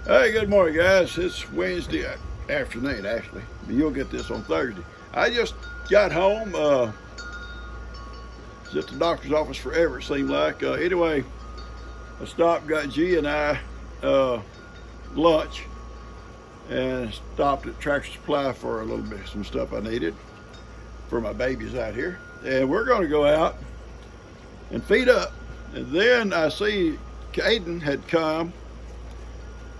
Hey, good morning, guys. It's Wednesday afternoon, actually. But you'll get this on Thursday. I just got home. Was at the doctor's office forever, it seemed like. Anyway, I stopped, got G and I lunch, and stopped at Tractor Supply for a little bit, some stuff I needed for my babies out here. And we're going to go out and feed up. And then I see Caden had come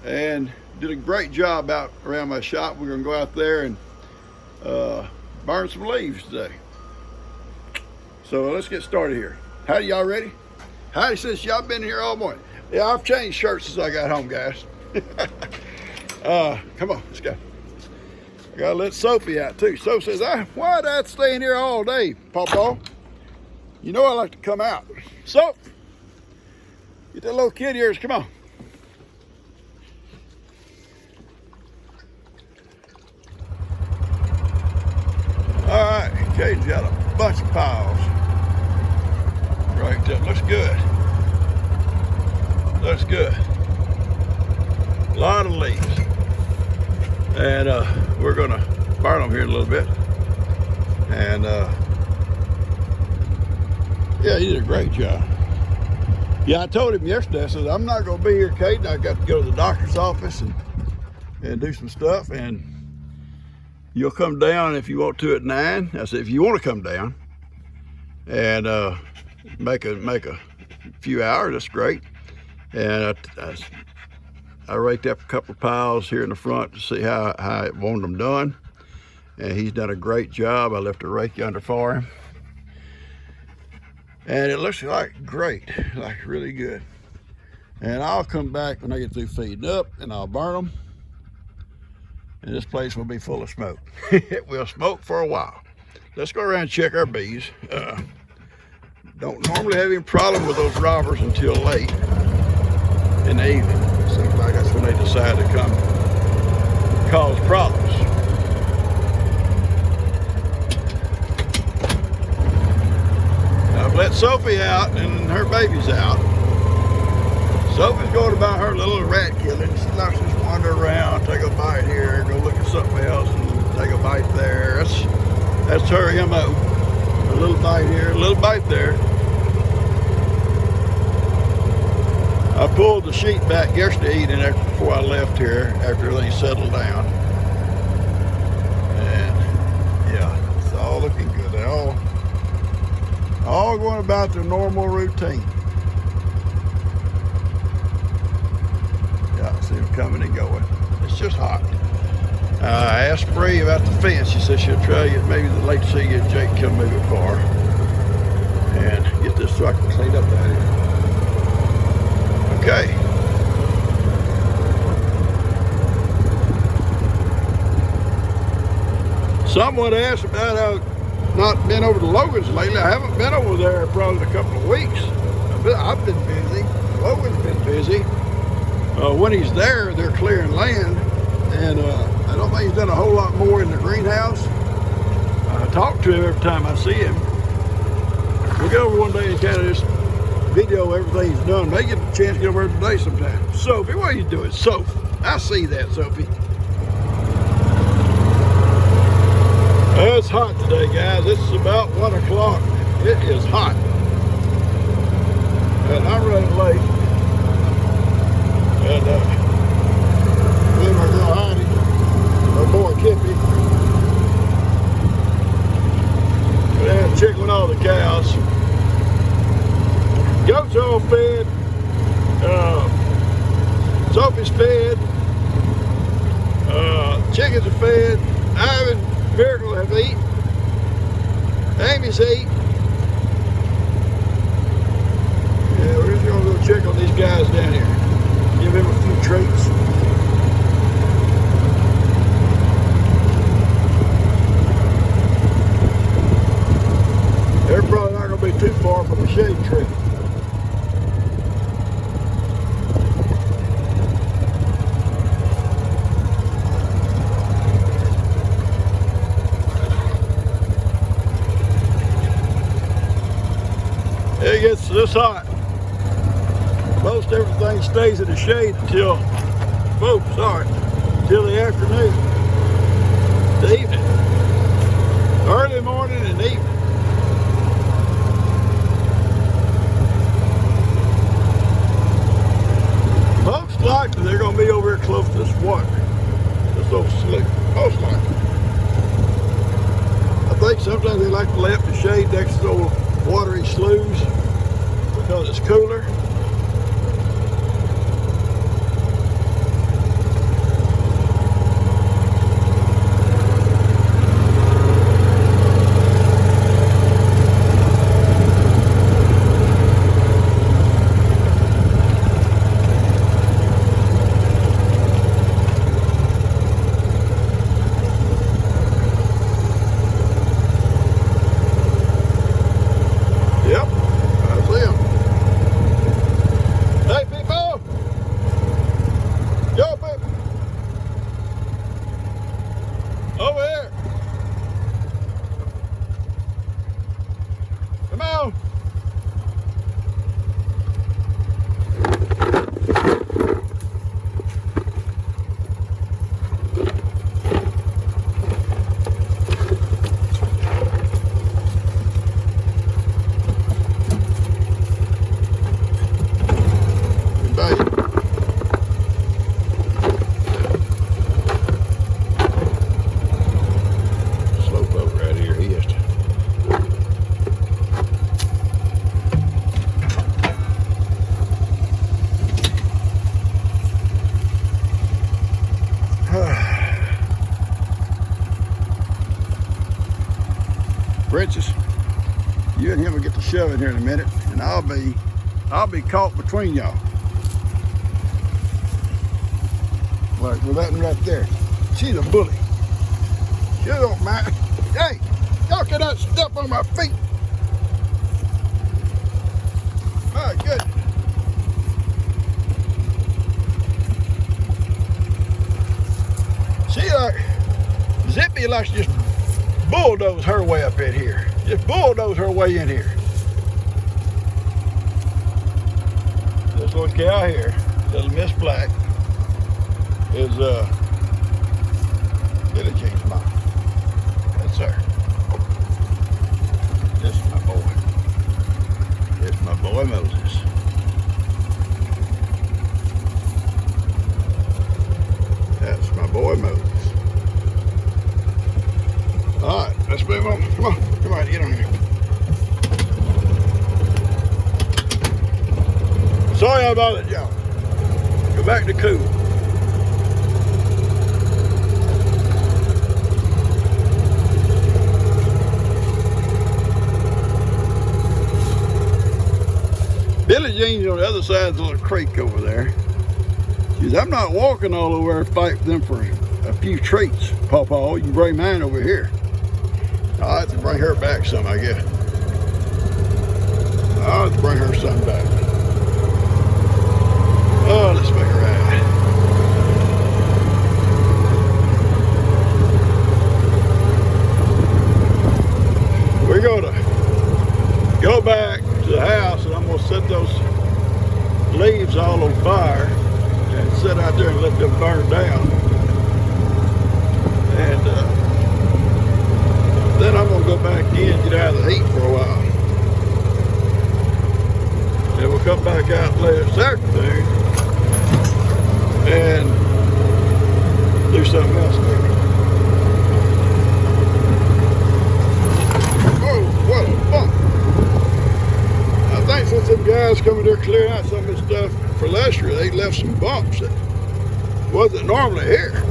and did a great job out around my shop. We're gonna go out there and burn some leaves today. So let's get started here. Howdy, y'all ready? Howdy, since y'all been here all morning. Yeah, I've changed shirts since I got home, guys. Come on, let's go. I gotta let Sophie out too. Sophie says, why'd I stay in here all day, Pawpaw? You know I like to come out. So, get that little kid of yours, come on. All right, Caden's got a bunch of piles. Right there, looks good. Looks good. A lot of leaves. And we're gonna burn them here in a little bit. And yeah, he did a great job. Yeah, I told him yesterday, I said, I'm not gonna be here, Caden. I got to go to the doctor's office and do some stuff, and you'll come down if you want to at 9. I said, if you want to come down and make a few hours, that's great. And I raked up a couple of piles here in the front to see how I wanted them done. And he's done a great job. I left a rake under for him. And it looks like great, like really good. And I'll come back when I get through feeding up and I'll burn them. And this place will be full of smoke. It will smoke for a while. Let's go around and check our bees. Don't normally have any problem with those robbers until late in the evening. Seems like that's when they decide to come cause problems. Now I've let Sophie out and her baby's out. Sophie's going about her little rat killing. She likes to just wander around, take a bite here, go look at something else, and take a bite there. That's her MO. A little bite here, a little bite there. I pulled the sheet back yesterday evening before I left here, after everything settled down. And yeah, it's all looking good. They're all going about their normal routine. See them coming and going. It's just hot. I asked Bree about the fence. She said she'll try to get maybe the late see get Jake come move it far and get this so I can clean up out here. Okay. Someone asked about how not been over to Logan's lately. I haven't been over there probably in a couple of weeks. I've been busy. Logan's been busy. When he's there, they're clearing land, and I don't think he's done a whole lot more in the greenhouse. I talk to him every time I see him. We'll get over one day and kind of just video everything he's done. May get a chance to get over there today sometime. Sophie, what are you doing? Sophie, I see that, Sophie. It's hot today, guys. It's about 1 o'clock. It is hot. And I'm running late. And me and my girl Heidi, our boy Kippy, we're down checking all the cows. Goats are all fed. Sophie's fed. Chickens are fed. Ivan, Miracle have eaten. Amy's eaten. Yeah, we're just gonna go check on these guys down here. Give him a few treats. They're probably not going to be too far from the shade tree. It gets this hot. Most everything stays in the shade until folks, sorry, till the afternoon, the evening, early morning and evening. Most likely they're going to be over here close to this water, this old slough, most likely. I think sometimes they like to lay up the shade next to those watery sloughs because it's cooler. Over here. Come on. Britches, you and him will get to shove in here in a minute, and I'll be caught between y'all. Like with that one right there. She's a bully. She don't mind. Hey, y'all cannot step on my feet. My goodness. She like Zippy likes to just bulldoze her way up in here. Just bulldoze her way in here. This little cow here, little Miss Black, is Billy Jean's mom. That's her. This is my boy. This is my boy Moses. That's my boy Moses. All right, let's move on. Come on, get on here. Sorry I bothered y'all. Go back to cool. Billy Jean's on the other side of the little creek over there. She says, I'm not walking all over there fighting them for a few treats, Pawpaw. You can bring mine over here. I'll have to bring her back some, I guess. I'll have to bring her some back. Oh, let's make her happy. We're gonna go back to the house, and I'm gonna set those leaves all on fire and sit out there and let them burn down. And then I'm gonna go back in, get out of the heat for a while. Then we'll come back out later this afternoon and do something else maybe. Oh, what a bump. I think since them guys coming there clearing out some of this stuff for last year, they left some bumps that wasn't normally here.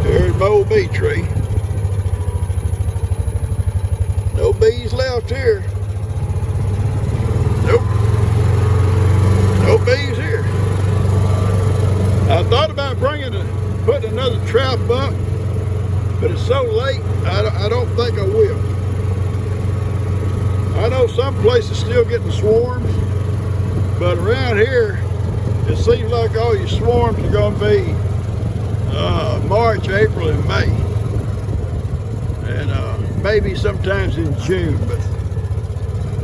There's my old bee tree. No bees left here. Nope. No bees here. I thought about putting another trap up, but it's so late, I don't think I will. I know some places still getting swarms, but around here, it seems like all your swarms are going to be March, April, and May, and maybe sometimes in June, but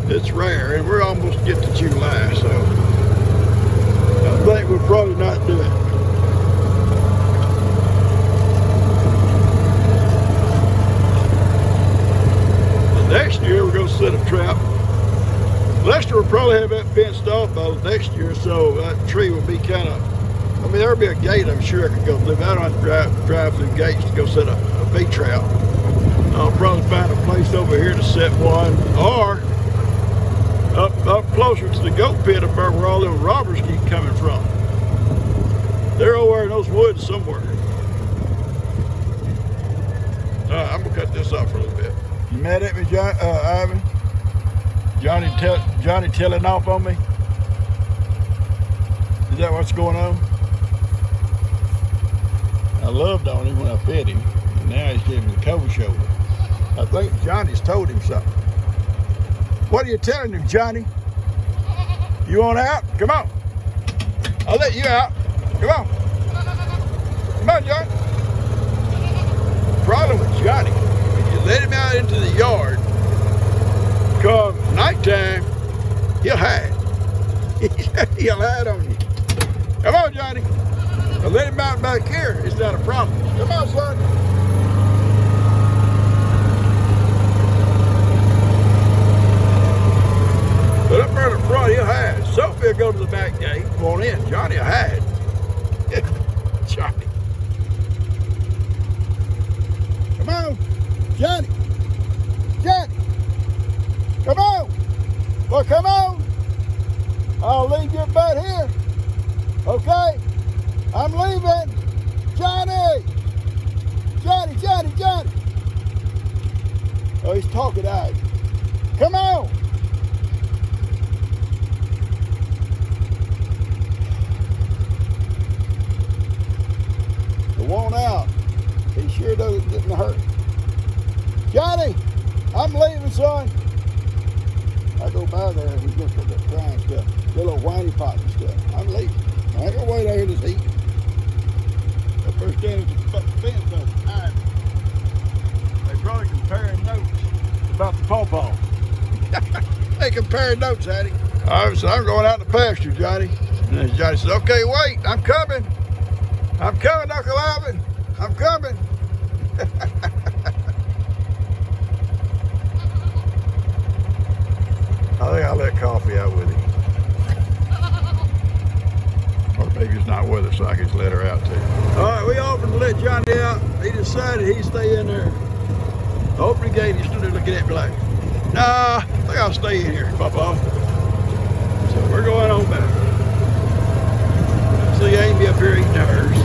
It's rare, and we're almost get to July, so I think we'll probably not do it. Next year we're going to set a trap. Lester will probably have that fenced off by next year, so that tree will be kind of, I mean, there'll be a gate I'm sure I could go through. I don't have to drive through gates to go set a bait trap. I'll probably find a place over here to set one, or up closer to the goat pit up there where all them robbers keep coming from. They're over in those woods somewhere. I'm going to cut this off for a little bit. You mad at me, Ivan? Johnny telling off on me? Is that what's going on? I loved on him when I fed him, and now he's giving me the cold shoulder. I think Johnny's told him something. What are you telling him, Johnny? You want out? Come on. I'll let you out. Come on. Come on, Johnny. Problem with Johnny, if you let him out into the yard, come nighttime, he'll hide. He'll hide on you. Come on, Johnny. Now let him out back here. It's not a problem. Come on, son. But up there in the front, he'll hide. Sophie will go to the back gate. Come on in. Johnny will hide. Johnny. Come on. Johnny. Johnny. Come on. Well, come on. I'll leave your butt here. Okay? I'm leaving. Johnny. Johnny, Johnny, Johnny. Oh, he's talking out. Come on. The one out. He sure didn't hurt. Johnny, I'm leaving, son. I go by there and we just put that crying stuff, the little whiny pot and stuff. I'm leaving. I ain't gonna wait out here this heat. That first standing at the fence on the time. They probably comparing notes about the pawpaw. They comparing notes, Hattie. All right, so I'm going out in the pasture, Johnny. And then Johnny said, okay, wait, I'm coming. I'm coming, Uncle Ivan. I'm coming. I think I'll let Coffee out with him. Or maybe he's not with us, so I can just let her out too. All right, we offered to let Johnny out. He decided he'd stay in there. The opening gate, he stood there looking at me like, nah, I think I'll stay in here, Papa. So we're going on back. See Amy up here eating hers.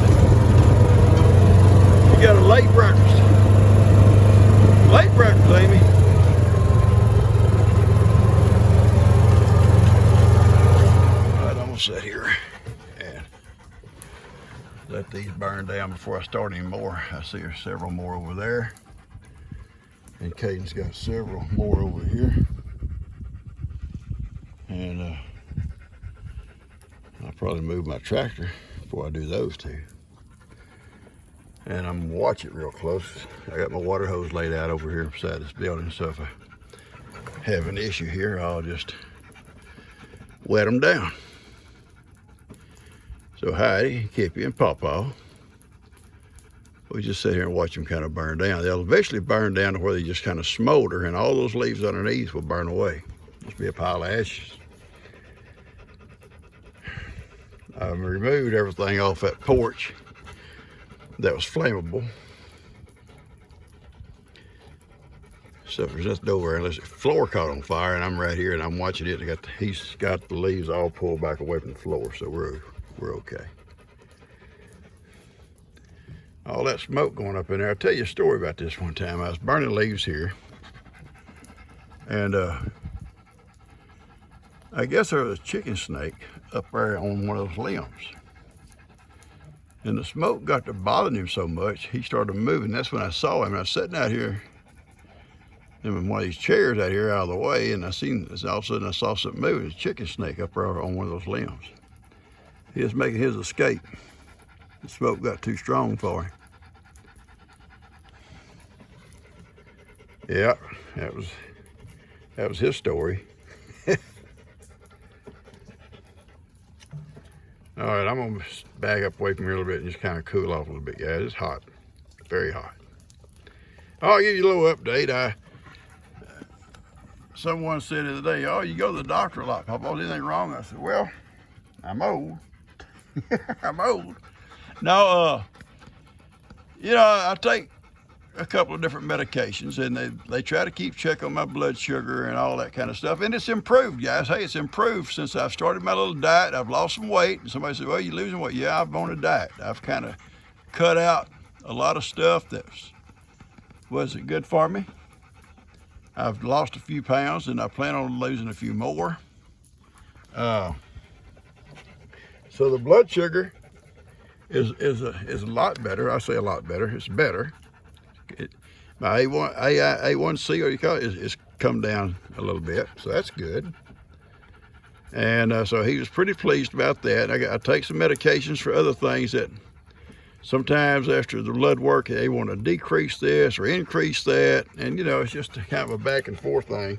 She got a late breakfast. Late breakfast, Amy. Sit here and let these burn down before I start any more. I see there's several more over there, and Caden's got several more over here, and I'll probably move my tractor before I do those two, and I'm gonna watch it real close. I got my water hose laid out over here beside this building, so if I have an issue here, I'll just wet them down. So Heidi, Kippy, and Pawpaw, we just sit here and watch them kind of burn down. They'll eventually burn down to where they just kind of smolder, and all those leaves underneath will burn away. Just be a pile of ashes. I've removed everything off that porch that was flammable. So there's nothing over unless the floor caught on fire, and I'm right here and I'm watching it. He's got the leaves all pulled back away from the floor, so we're okay. All that smoke going up in there. I'll tell you a story about this one time. I was burning leaves here, and I guess there was a chicken snake up there on one of those limbs. And the smoke got to bothering him so much, he started moving. That's when I saw him. I was sitting out here in one of these chairs out here out of the way, and all of a sudden I saw something moving. It's a chicken snake up there on one of those limbs. He was making his escape. The smoke got too strong for him. Yeah, that was his story. All right, I'm gonna back up away from here a little bit and just kind of cool off a little bit, guys. It's hot, very hot. I'll give you a little update. Someone said the other day, "Oh, you go to the doctor a lot, Papa. Is anything wrong?" I said, "Well, I'm old. I'm old." No, you know, I take a couple of different medications, and they try to keep check on my blood sugar and all that kind of stuff, and it's improved, guys. Hey, it's improved since I've started my little diet. I've lost some weight, and somebody said, "Well, you losing weight?" Yeah, I'm on a diet. I've kind of cut out a lot of stuff that wasn't good for me. I've lost a few pounds, and I plan on losing a few more. So the blood sugar is a lot better. I say a lot better. It's better. My A1C, or you call it, is come down a little bit, so that's good. And so he was pretty pleased about that. I take some medications for other things that sometimes after the blood work they want to decrease this or increase that, and you know, it's just kind of a back and forth thing.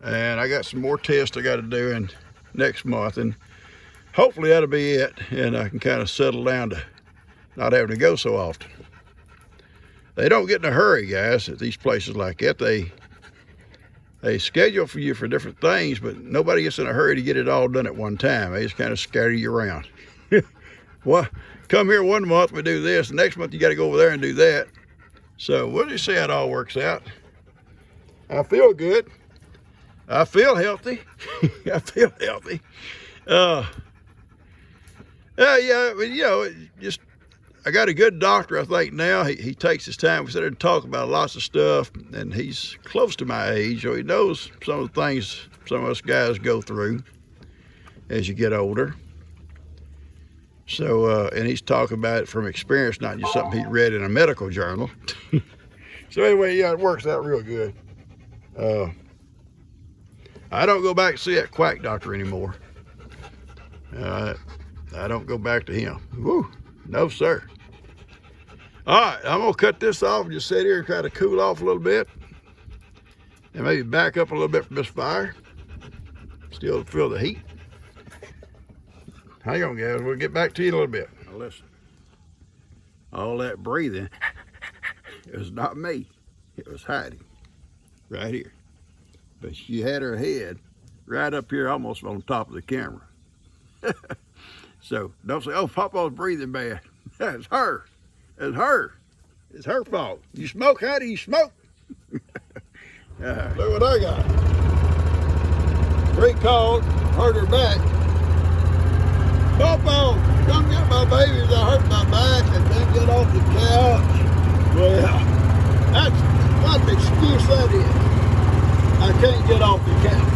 And I got some more tests I got to do in next month, and hopefully that'll be it, and I can kind of settle down to not having to go so often. They don't get in a hurry, guys, at these places like that. They schedule for you for different things, but nobody gets in a hurry to get it all done at one time. They just kind of scatter you around. Well, come here one month, we do this. The next month, you got to go over there and do that. So we'll just see how it all works out. I feel good. I feel healthy. I feel healthy. Yeah, but, you know, just I got a good doctor, I think, now. He takes his time. We sit there and talk about lots of stuff, and he's close to my age, so he knows some of the things some of us guys go through as you get older. So, and he's talking about it from experience, not just something he read in a medical journal. So anyway, yeah, it works out real good. I don't go back to see that quack doctor anymore. I don't go back to him. Woo, no sir. All right, I'm gonna cut this off and just sit here and try to cool off a little bit, and maybe back up a little bit from this fire. Still feel the heat. Hang on, guys, we'll get back to you in a little bit. Now listen, all that breathing, it was not me, it was Heidi, right here. But she had her head right up here, almost on top of the camera. So don't say, "Oh, Papa's breathing bad." It's her. It's her. It's her fault. You smoke, Heidi? You smoke? Look what I got. 3 calls, hurt her back. Papa, come get my babies. I hurt my back. I can't get off the couch. Well, that's what an excuse that is. I can't get off the couch.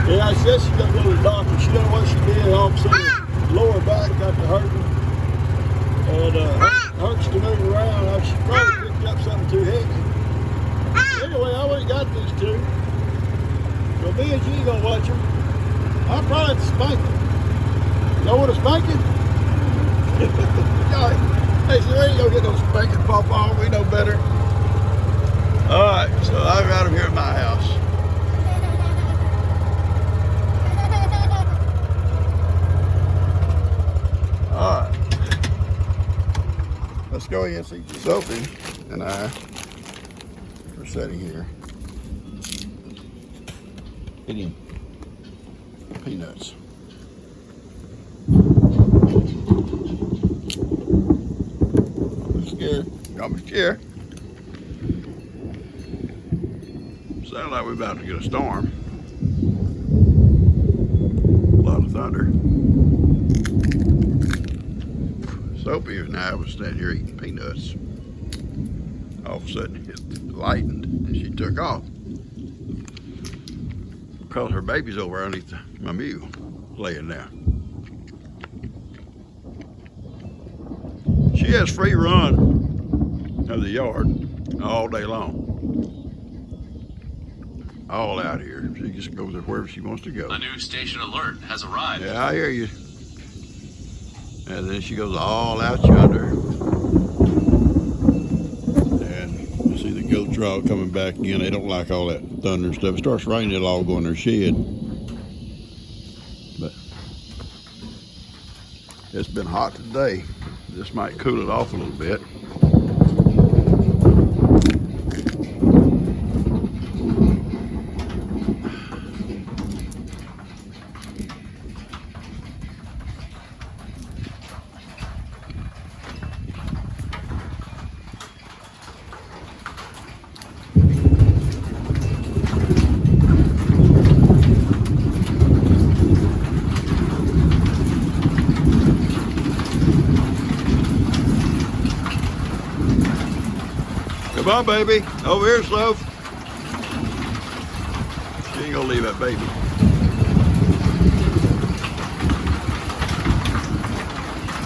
Yeah, I said she's gonna go to the doctor. She don't know what she did. All of a sudden, lower back got to hurting. And hurts to move around. She probably picked up something too heavy. Anyway, I already got these 2. So me and G gonna watch them. I'll probably have to spank them. Y'all want a spanking? Hey, so we ain't gonna get no spanking, Papa. We know better. All right, so I got them here at my house. All right, let's go ahead and see Sophie and I are sitting here eating peanuts. I'm scared. I'm scared. Sounds like we're about to get a storm. A lot of thunder. Sophie and I was standing here eating peanuts. All of a sudden it lightened and she took off. Because her baby's over underneath my mule, laying down. She has free run of the yard all day long. All out here. She just goes wherever she wants to go. A new station alert has arrived. Yeah, I hear you. And then she goes all out yonder. And you see the goats are all coming back again. They don't like all that thunder and stuff. It starts raining, it'll all go in their shed. But it's been hot today. This might cool it off a little bit. Come on, baby. Over here, Sloth. She ain't gonna leave that baby.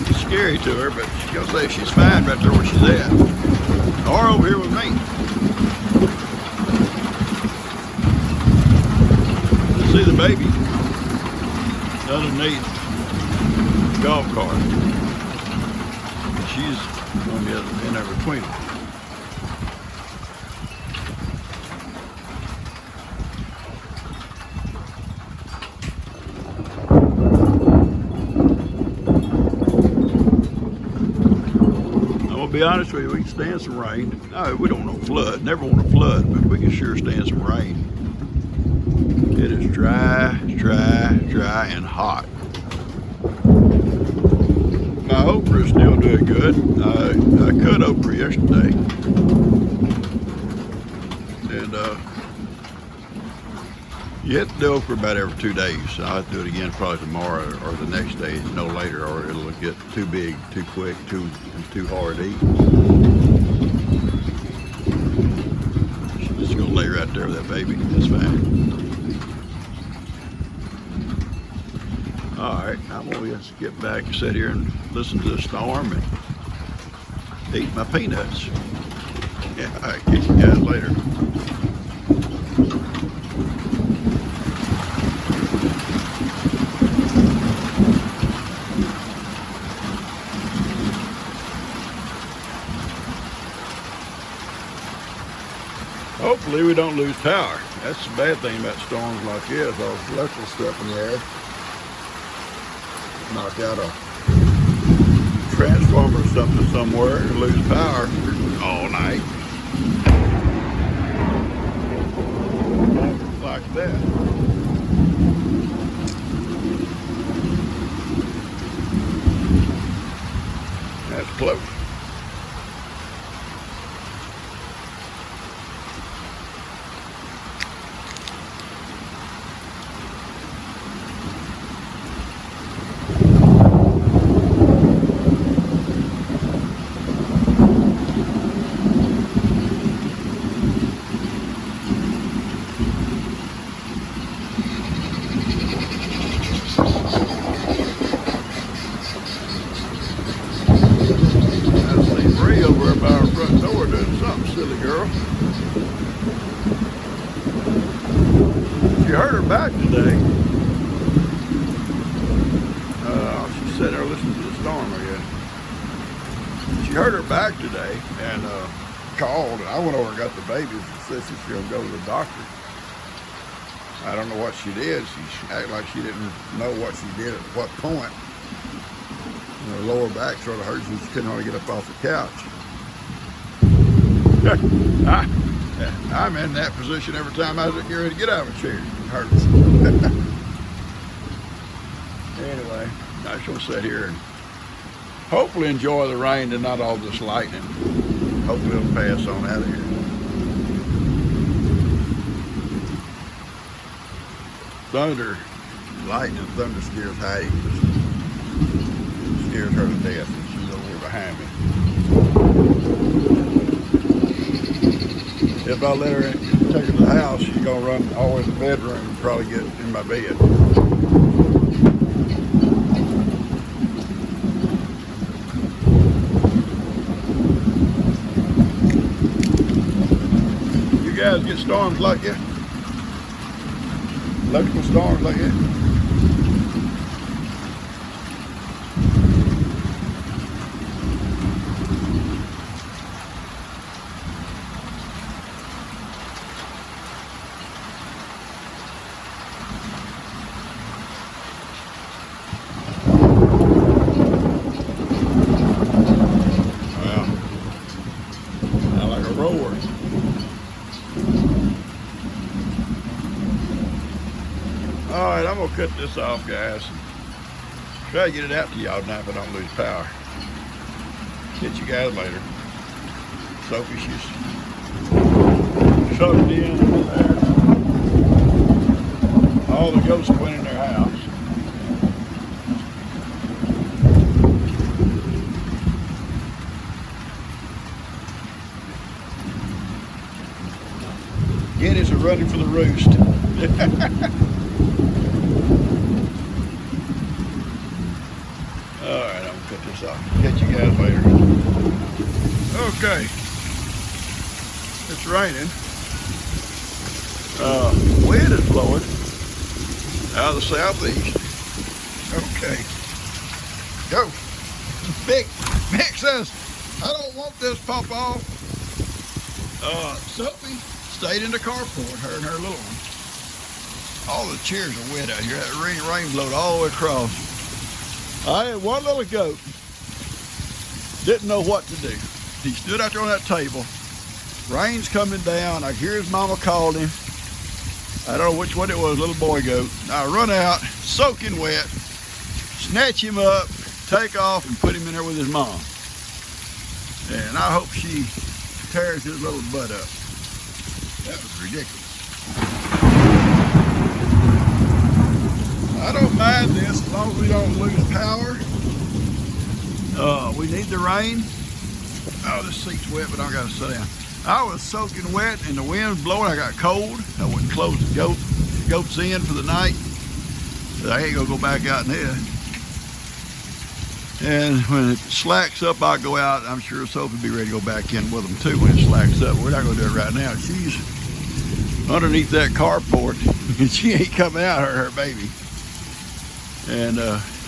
It's scary to her, but she's gonna say she's fine right there where she's at. Or over here with me. You see the baby underneath the golf cart. She's gonna be in there between them. To be honest with you, we can stand some rain. No, we don't want to flood. Never want to flood, but we can sure stand some rain. It is dry, and hot. My okra is still doing good. I cut okra yesterday, and you have to do okra about every 2 days. So I'll have to do it again probably tomorrow or the next day, no later, or it'll get too big, too quick, too hard to eat. She's just gonna lay right there with that baby. That's fine. All right, I'm gonna just get back and sit here and listen to the storm and eat my peanuts. Yeah, all right, catch you guys later. Hopefully we don't lose power. That's the bad thing about storms like this, all the electrical stuff in the air. Knock out a transformer or something somewhere and lose power all night. Like that. That's close. Over by our front door doing something, silly girl. She hurt her back today. She sat there listening to the storm, I guess. She hurt her back today and called, and I went over and got the baby and said she's going to go to the doctor. I don't know what she did. She acted like she didn't know what she did at what point. Her lower back sort of hurt, and she couldn't hardly get up off the couch. I'm in that position every time I was getting ready to get out of a chair. It hurts. Anyway, I shall sit here and hopefully enjoy the rain and not all this lightning. Hopefully it'll pass on out of here. Thunder, lightning, thunder scares Heidi. Scares her to death, and she's over here behind me. If I let her take her to the house, she's gonna run all the way to the bedroom and probably get in my bed. You guys get storms like that? Electrical storms like that? All right, I'm gonna cut this off, guys. Try to get it out to y'all now if I don't lose power. Catch you guys later. Sophie, she's shut it in there. All the ghosts went in their house. Guineas are running for the roost. Alright, I'm gonna cut this off. Catch you guys later. Okay. It's raining. Wind is blowing out of the southeast. Okay. Go. Mick says, I don't want this pop off. Sophie stayed in the carport, her and her little one. All the chairs are wet out here. That rain blowed all the way across. I had one little goat, didn't know what to do. He stood out there on that table. Rain's coming down. I hear his mama called him. I don't know which one it was, little boy goat. I run out, soaking wet, snatch him up, take off, and put him in there with his mom. And I hope she tears his little butt up. That was ridiculous. I don't mind this as long as we don't lose power. We need the rain. Oh, this seat's wet, but I gotta sit down. I was soaking wet and the wind blowing. I got cold. I wouldn't close the goats in for the night. I ain't gonna go back out in there. And when it slacks up, I'll go out. I'm sure Sophie will be ready to go back in with them too when it slacks up. We're not gonna do it right now. She's underneath that carport and she ain't coming out, her baby. And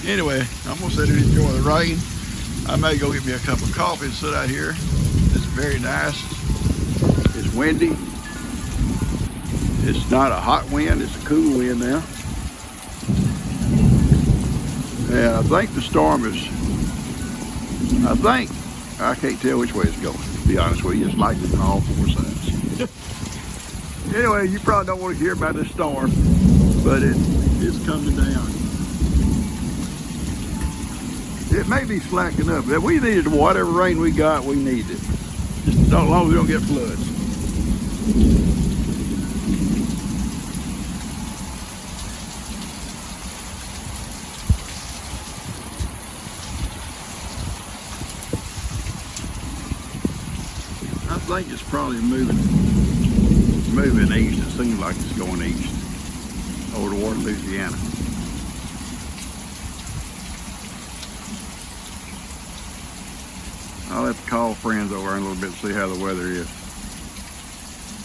anyway, I'm gonna sit here and enjoy the rain. I may go get me a cup of coffee and sit out here. It's very nice. It's windy. It's not a hot wind, it's a cool wind now. And I think the storm is, I can't tell which way it's going, to be honest with you. It's lightning on all four sides. Anyway, you probably don't want to hear about this storm, but it's coming down. It may be slacking up, but we needed whatever rain we got, we need it. Just as long as we don't get floods. I think it's probably moving east. It seems like it's going east over toward Louisiana. I'll have to call friends over in a little bit and see how the weather is.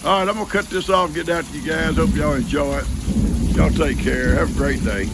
All right, I'm gonna cut this off, get out to you guys. Hope y'all enjoy it. Y'all take care. Have a great day.